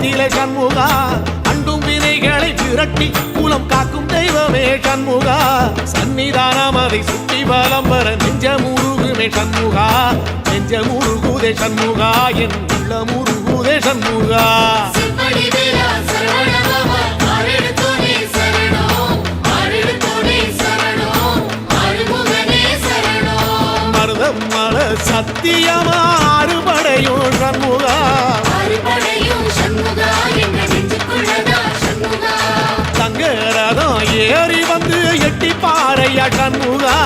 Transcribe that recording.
கோலத்திலே சண்முகா அண்டும் வினைகளை விரட்டி குலம் காக்கும் தெய்வமே சண்முகா சன்னிதானம் அதை சுற்றி பலம் வர நெஞ்சமுருகுமே சண்முகா நெஞ்சமுருகுதே சண்முகா என் உள்ள முருகுதே சண்முகா மருதமல சத்தியமா அறுபடையும் சண்முகா தங்கரதம் ஏறி வந்து எட்டி பாறையா சண்முகா